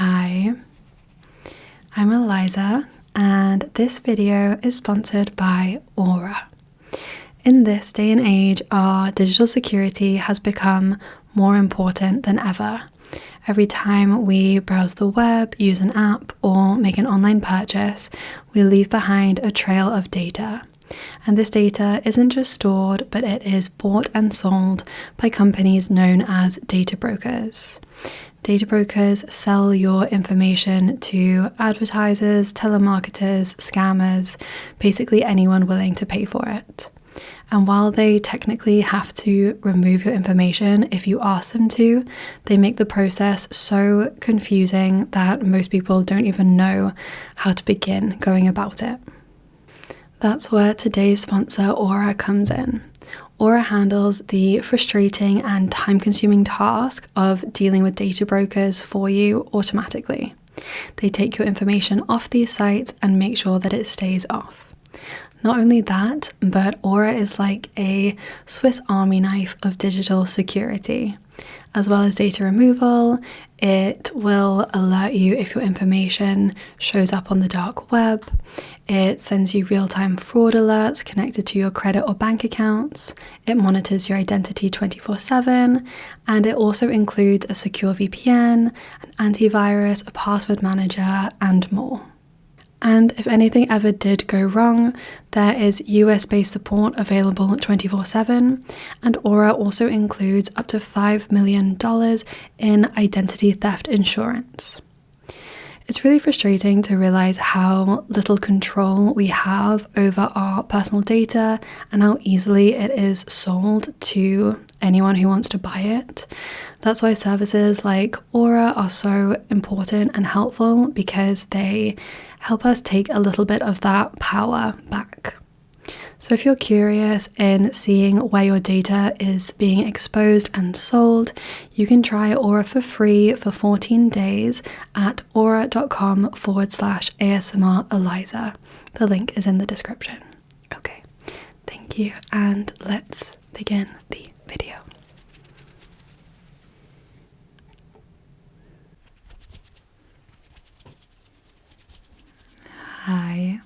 Hi, I'm Eliza, and this video is sponsored by Aura. In this day and age, our digital security has become more important than ever. Every time we browse the web, use an app, or make an online purchase, we leave behind a trail of data. And this data isn't just stored, but it is bought and sold by companies known as data brokers. Data brokers sell your information to advertisers, telemarketers, scammers, basically anyone willing to pay for it. And while they technically have to remove your information if you ask them to, they make the process so confusing that most people don't even know how to begin going about it. That's where today's sponsor, Aura, comes in. Aura handles the frustrating and time-consuming task of dealing with data brokers for you automatically. They take your information off these sites and make sure that it stays off. Not only that, but Aura is like a Swiss Army knife of digital security. As well as data removal, it will alert you if your information shows up on the dark web. It sends you real-time fraud alerts connected to your credit or bank accounts. It monitors your identity 24/7, and it also includes a secure VPN, an antivirus, a password manager, and more. And if anything ever did go wrong, there is US-based support available 24/7, and Aura also includes up to $5 million in identity theft insurance. It's really frustrating to realize how little control we have over our personal data and how easily it is sold to anyone who wants to buy it. That's why services like Aura are so important and helpful, because they help us take a little bit of that power back. So if you're curious in seeing where your data is being exposed and sold, you can try Aura for free for 14 days at aura.com/ASMR Eliza. The link is in the description. Okay, thank you, and let's begin the video. Hi,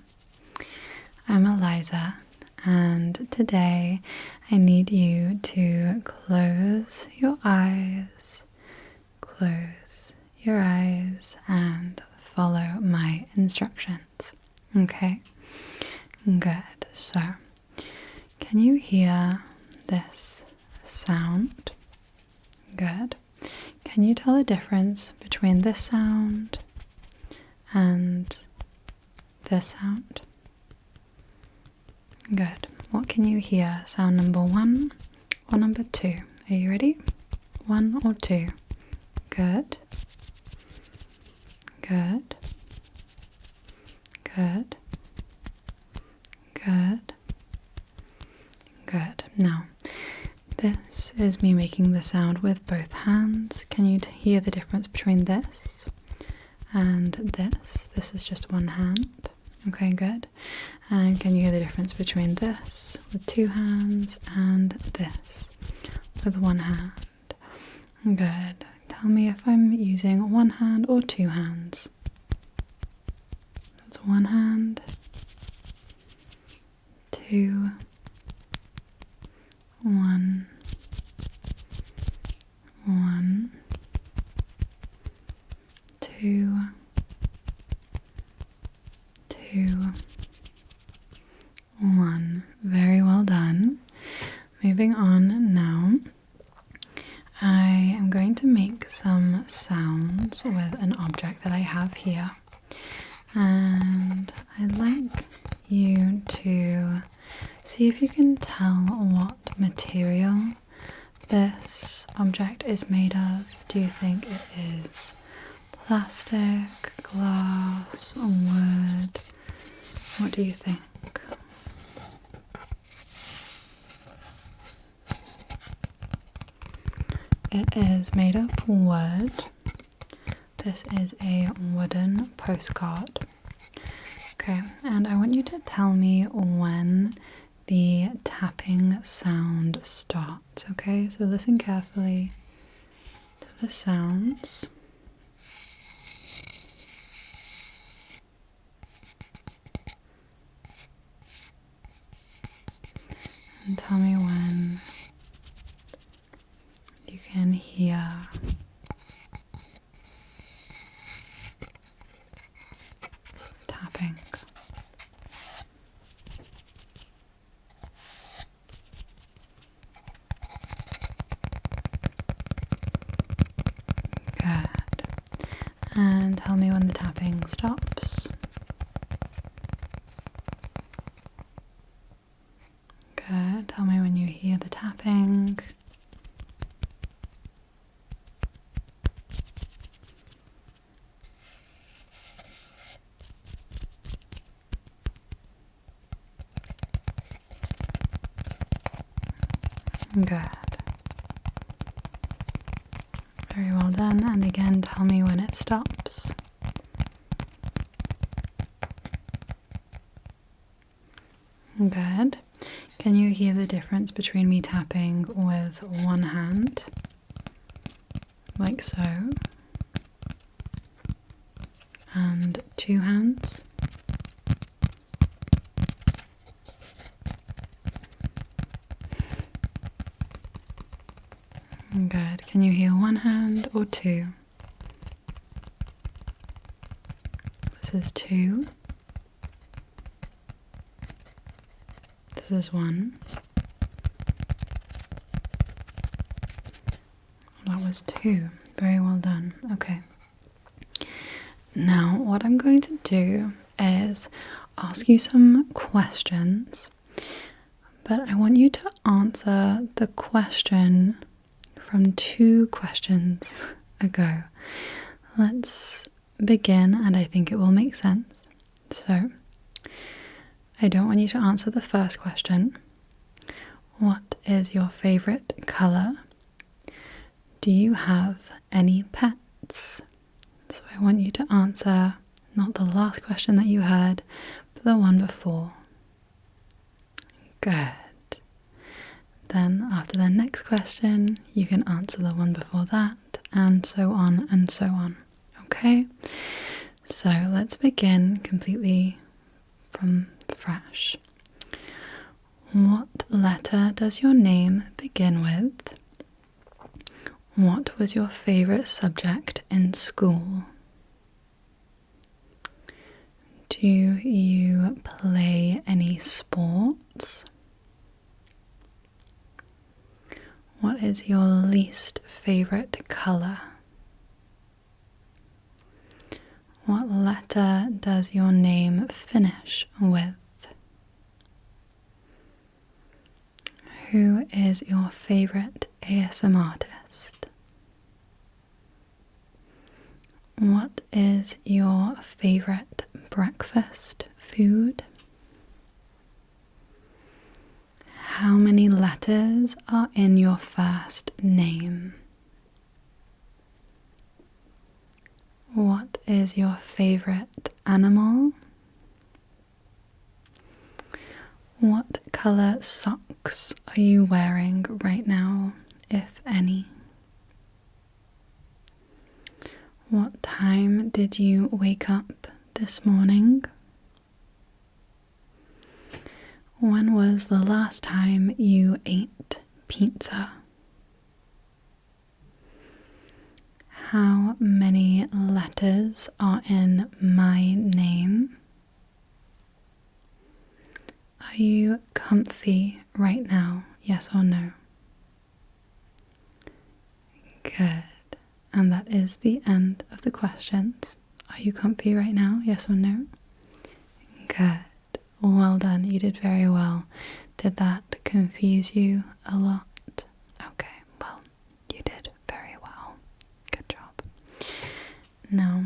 I'm Eliza, and today I need you to close your eyes, and follow my instructions. Okay? Good. So, can you hear this sound? Good. Can you tell the difference between this sound and this sound? Good. What can you hear? Sound number 1 or number 2? Are you ready? 1 or 2? Good. Good. Good. Good. Good. Now, this is me making the sound with both hands. Can you hear the difference between this and this? This is just one hand. Okay, good. And can you hear the difference between this with 2 hands and this with 1 hand? Good. Tell me if I'm using 1 hand or 2 hands. That's 1 hand, 2, 1, 1, 2, 2, 1. Very well done. Moving on now, I am going to make some sounds with an object that I have here, and I'd like you to see if you can tell what material this object is made of. Do you think it is plastic, glass, or wood? What do you think? It is made of wood. This is a wooden postcard. Okay, and I want you to tell me when the tapping sound starts, okay? So listen carefully to the sounds. hear. Tapping. Good. And tell me when the tapping stops. Good. Tell me when you hear the tapping. Good. Very well done. And again, tell me when it stops. Good. Can you hear the difference between me tapping with one hand, like so, and two hands? Good. Can you hear one hand or two? This is two. This is one. That was two. Very well done. Okay. Now, what I'm going to do is ask you some questions, but I want you to answer the question from 2 questions ago. Let's begin, and I think it will make sense. So, I don't want you to answer the first question. What is your favorite color? Do you have any pets? So I want you to answer not the last question that you heard, but the one before. Good. Then after the next question, you can answer the one before that, and so on and so on. Okay? So let's begin completely from fresh. What letter does your name begin with? What was your favorite subject in school? Do you play any sports? What is your least favorite color? What letter does your name finish with? Who is your favorite ASMR artist? What is your favorite breakfast food? How many letters are in your first name? What is your favorite animal? What color socks are you wearing right now, if any? What time did you wake up this morning? When was the last time you ate pizza? How many letters are in my name? Are you comfy right now? Yes or no? Good. And that is the end of the questions. Are you comfy right now? Yes or no? Good. Well done. You did very well. Did that confuse you a lot? Okay, well, you did very well. Good job. Now,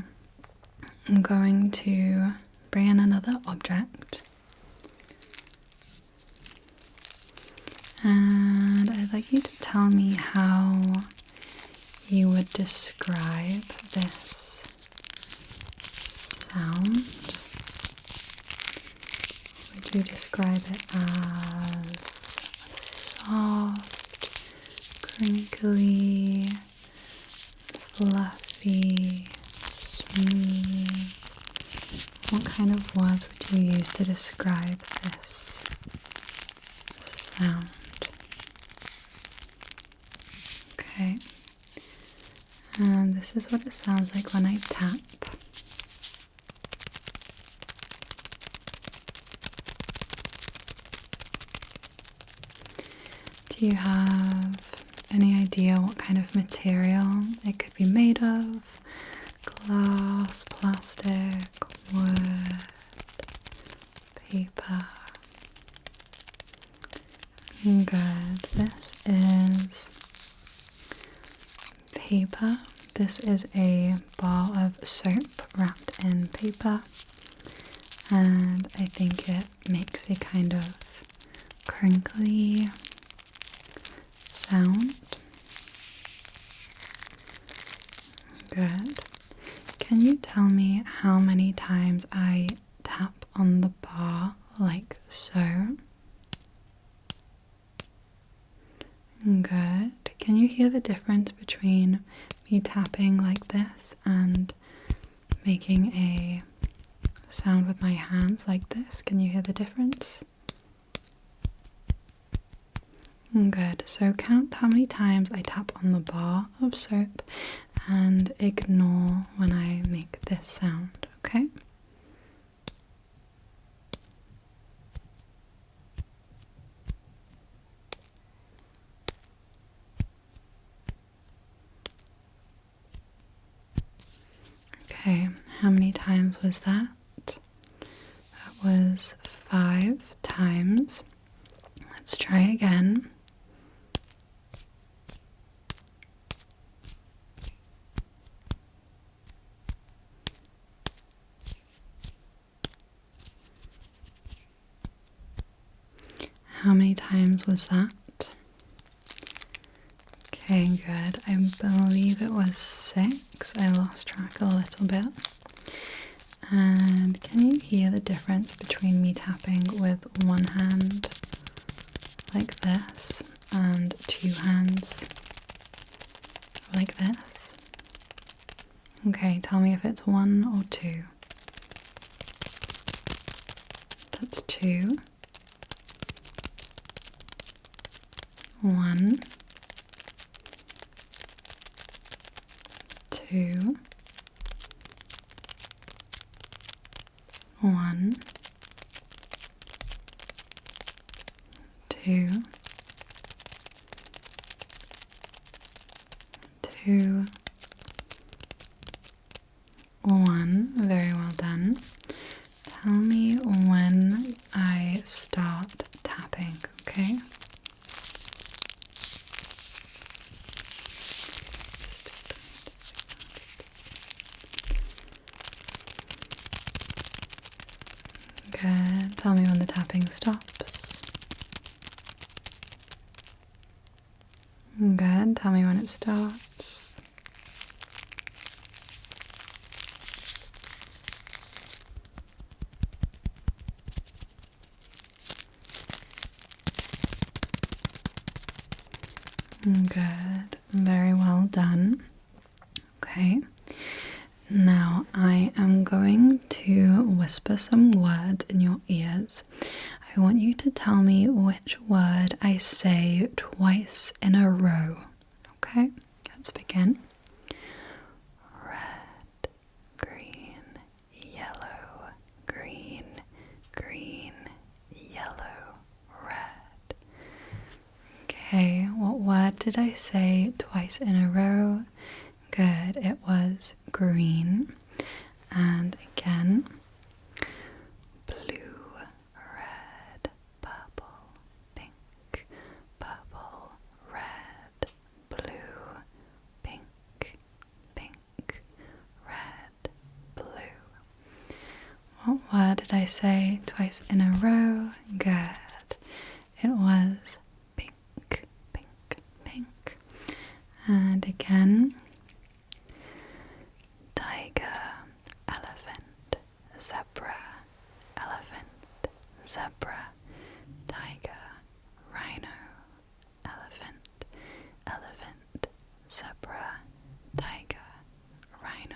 I'm going to bring in another object. And I'd like you to tell me how you would describe this sound. Would you describe it as soft, crinkly, fluffy, smooth? What kind of words would you use to describe this sound? Okay. And this is what it sounds like when I tap. Do you have any idea what kind of material it could be made of? Glass, plastic, wood, paper. Good. This is paper. This is a bar of soap wrapped in paper, and I think it makes a kind of crinkly sound. Good. Can you tell me how many times I tap on the bar like so? Good. Can you hear the difference between me tapping like this and making a sound with my hands like this? Can you hear the difference? Good. So count how many times I tap on the bar of soap and ignore when I make this sound, okay? Okay, how many times was that? That was 5 times. Let's try again. How many times was that? Okay, good. I believe it was 6. I lost track a little bit. And can you hear the difference between me tapping with one hand like this and 2 hands like this? Okay, tell me if it's 1 or 2. That's 2. 1, 2, 1, 2, 2, 1. Very well done. Tell me when I start tapping, okay? Good. Tell me when the tapping stops. Good. Tell me when it starts. Good. Very well done. Okay. Now I am going to whisper some words in your ears. I want you to tell me which word I say twice in a row. Okay, let's begin. Red, green, yellow, green, green, yellow, red. Okay, what word did I say twice in a row? Good, it was green. And again, blue, red, purple, pink, purple, red, blue, pink, pink, red, blue. What word did I say twice in a row? Good. It was pink, pink, pink. And again, zebra, elephant, zebra, tiger, rhino, elephant, elephant, zebra, tiger, rhino.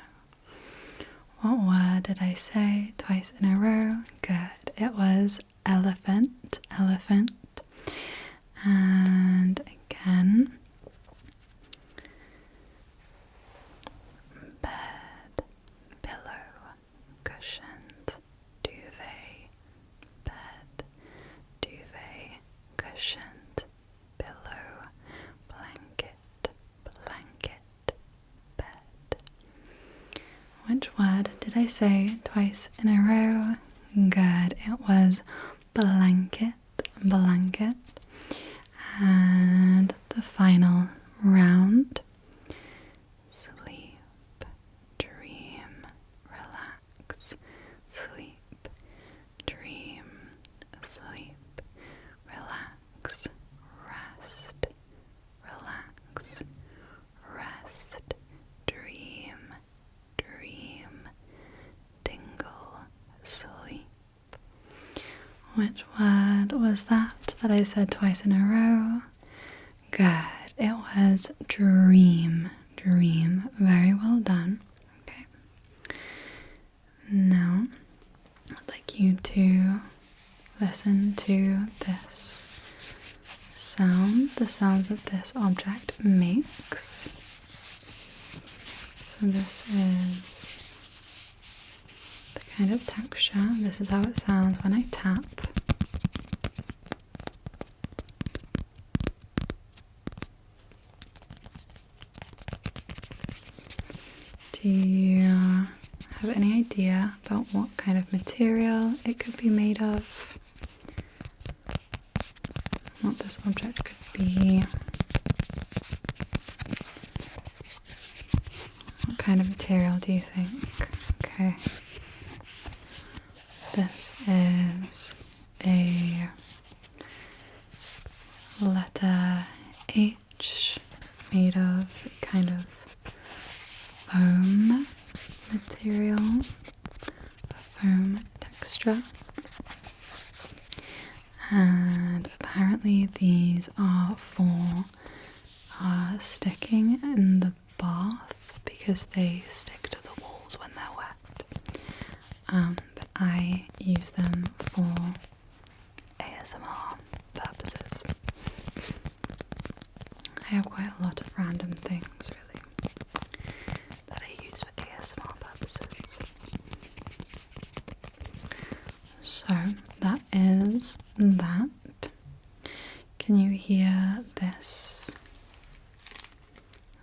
What word did I say twice in a row? Good. It was elephant, elephant. And again, Which word did I say twice in a row? Good. It was blanket, blanket. And the final round. Sleep, dream, relax. Sleep, dream, sleep, relax, rest, relax, rest, dream, dream, tingle, sleep. Which word was that I said twice in a row? Good. It was dream. Dream. Very well done. Okay. Now, I'd like you to listen to this sound, the sound that this object makes. So this is the kind of texture. This is how it sounds when I tap. Do you have any idea about what kind of material it could be made of? What this object could be? What kind of material do you think? Okay. This is a letter H made of a kind of foam material, a foam texture, and apparently these are for sticking in the bath because they stick to the walls when they're wet, but I use them for ASMR purposes. I have quite a lot of random things really that I use for ASMR purposes. So that is that. Can you hear this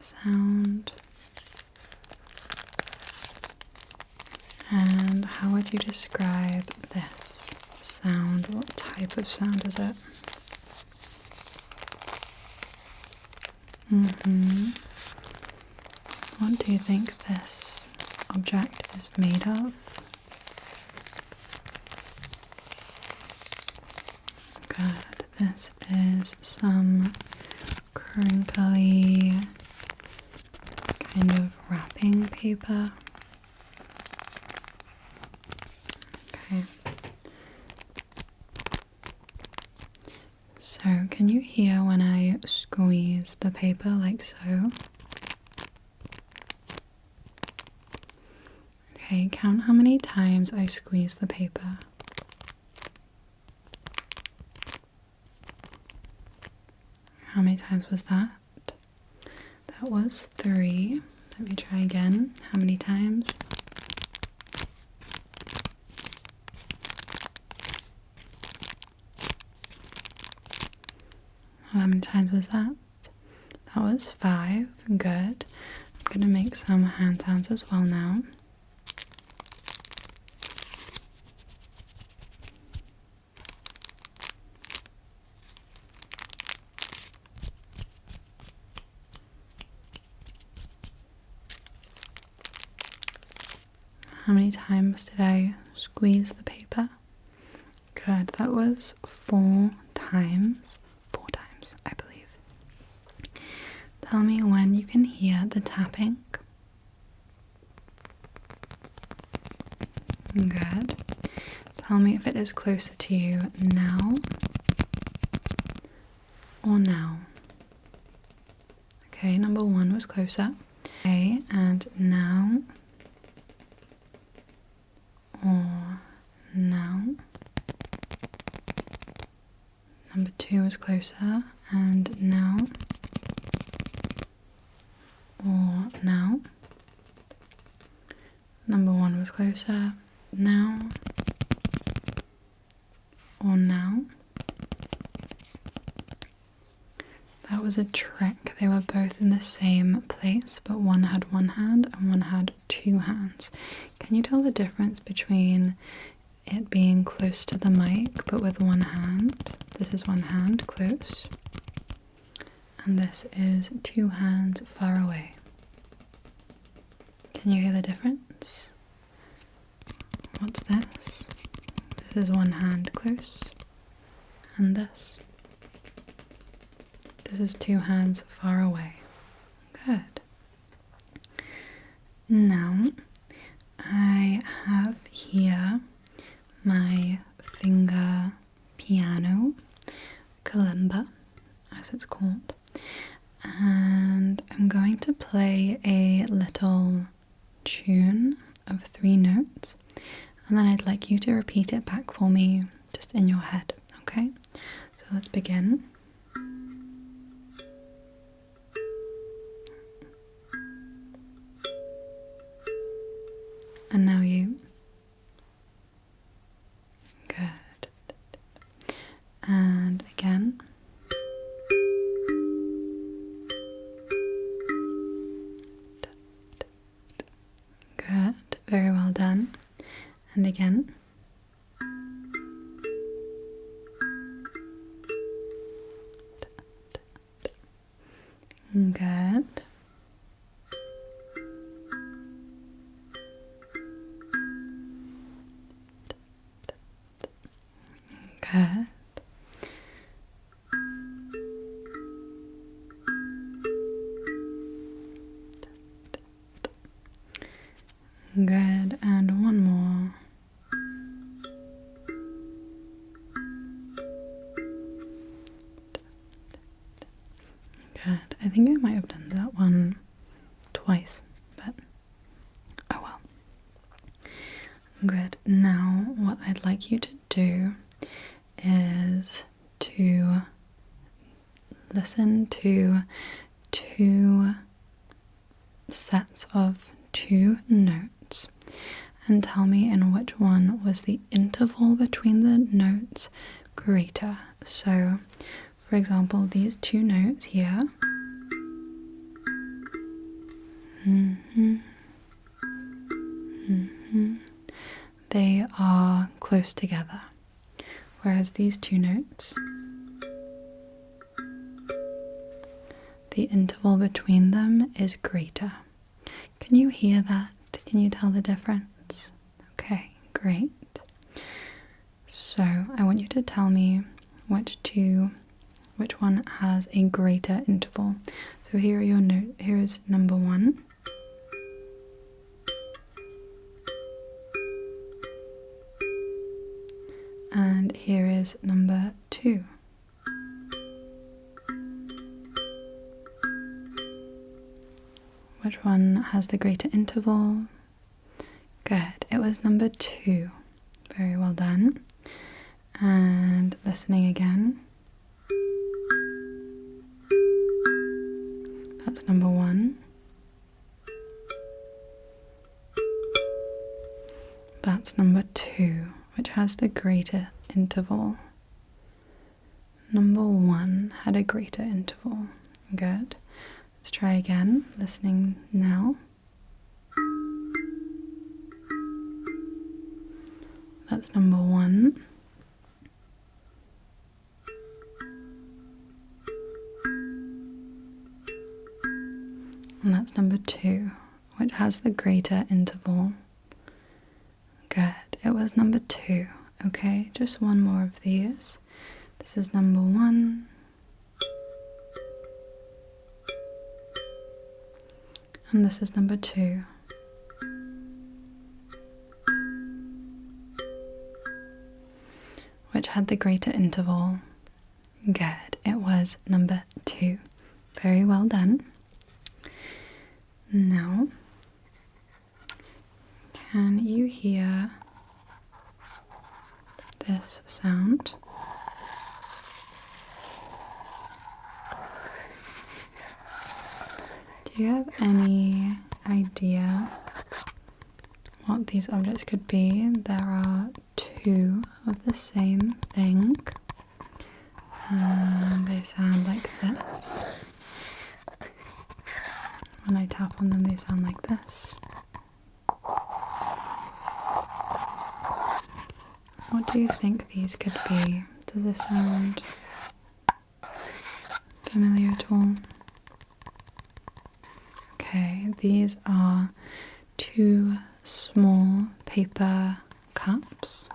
sound? And how would you describe this sound? What type of sound is it? What do you think this object is made of? Good. This is some crinkly kind of wrapping paper. Okay. So, can you hear when I squeeze the paper like so? Okay, count how many times I squeeze the paper. How many times was that? That was 3. Let me try again. How many times? How many times was that? That was 5. Good. I'm going to make some hand sounds as well now. How many times did I squeeze the paper? Good, that was 4 times. 4 times, I believe. Tell me when you can hear the tapping. Good. Tell me if it is closer to you now or now. Okay, number 1 was closer. Okay, and now or now. Number 2 is closer, and now or now. Number 1 was closer, now or now. That was a trick. They were both in the same place, but one had 1 hand and one had 2 two hands. Can you tell the difference between it being close to the mic but with one hand? This is one hand close, and this is two hands far away. Can you hear the difference? What's this? This is one hand close, and this is two hands far away. Good. Now I have here my finger piano, kalimba as it's called, and I'm going to play a little tune of 3 notes, and then I'd like you to repeat it back for me just in your head, okay? So let's begin. And now you. Good. And again. Good. Very well done. And again. Good. Good. Good, and one more. Good. I think I might have done that one twice, but oh well. Good. Now what I'd like you to do is to listen to 2 sets of 2 notes and tell me in which one was the interval between the notes greater. So, for example, these 2 notes here, they are close together. Whereas these 2 notes, the interval between them is greater. Can you hear that? Can you tell the difference? Okay, great. So I want you to tell me which one has a greater interval. So here are your notes. Here is number 1. And here is number 2. Which one has the greater interval? Good. It was number 2. Very well done. And listening again. That's number 1. That's number 2. Which has the greater interval? Number 1 had a greater interval. Good. Let's try again, listening now. That's number 1. And that's number 2, which has the greater interval. Good. It was number 2. Okay, just one more of these. This is number 1. And this is number 2. Which had the greater interval. Good. It was number 2. Very well done. Now, can you hear this sound? Do you have any idea what these objects could be? There are 2 of the same thing, and they sound like this. When I tap on them, they sound like this. What do you think these could be? Does this sound familiar at all? Okay, these are 2 small paper cups.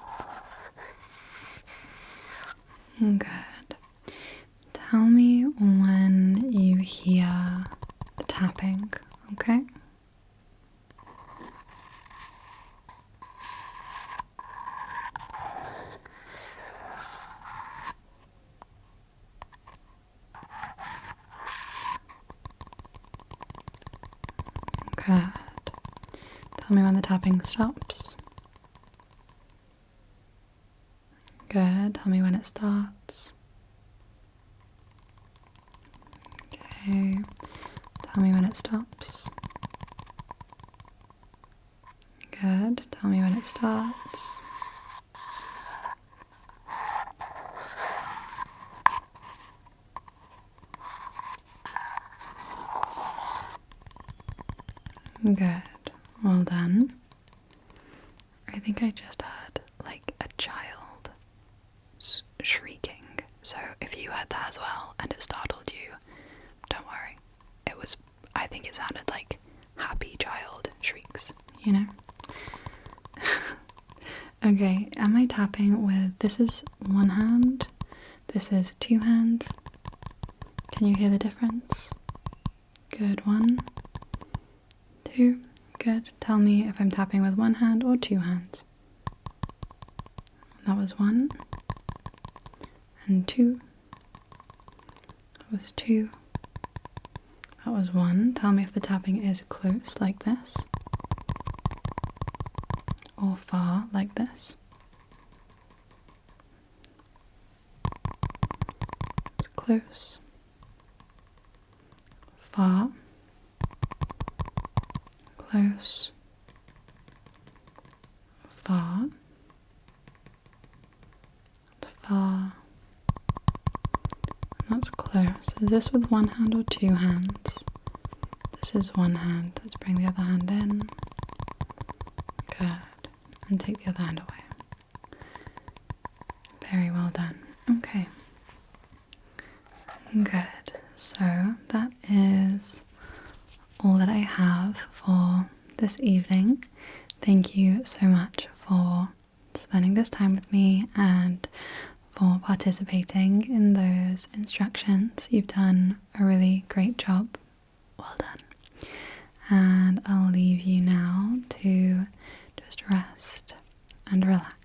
Good. Tell me when you hear the tapping, okay? Good. Tell me when the tapping stops. Good. Tell me when it starts. Okay. Tell me when it stops. Good. Tell me when it starts. Good. Well done. I think I just heard like a child shrieking. So if you heard that as well and it startled you, don't worry. I think it sounded like happy child shrieks, you know? Okay, am I tapping with, this is 1 hand, this is 2 hands. Can you hear the difference? Good, 1, 2, good. Tell me if I'm tapping with 1 hand or 2 hands. That was 1 and 2. That was 2. That was 1. Tell me if the tapping is close like this or far like this. It's close, far, close, far, far. That's close. Is this with 1 hand or 2 hands? This is 1 hand. Let's bring the other hand in. Good. And take the other hand away. Very well done. Okay. Good. So that is all that I have for this evening. Thank you so much for spending this time with me and for participating in those instructions. You've done a really great job. Well done. And I'll leave you now to just rest and relax.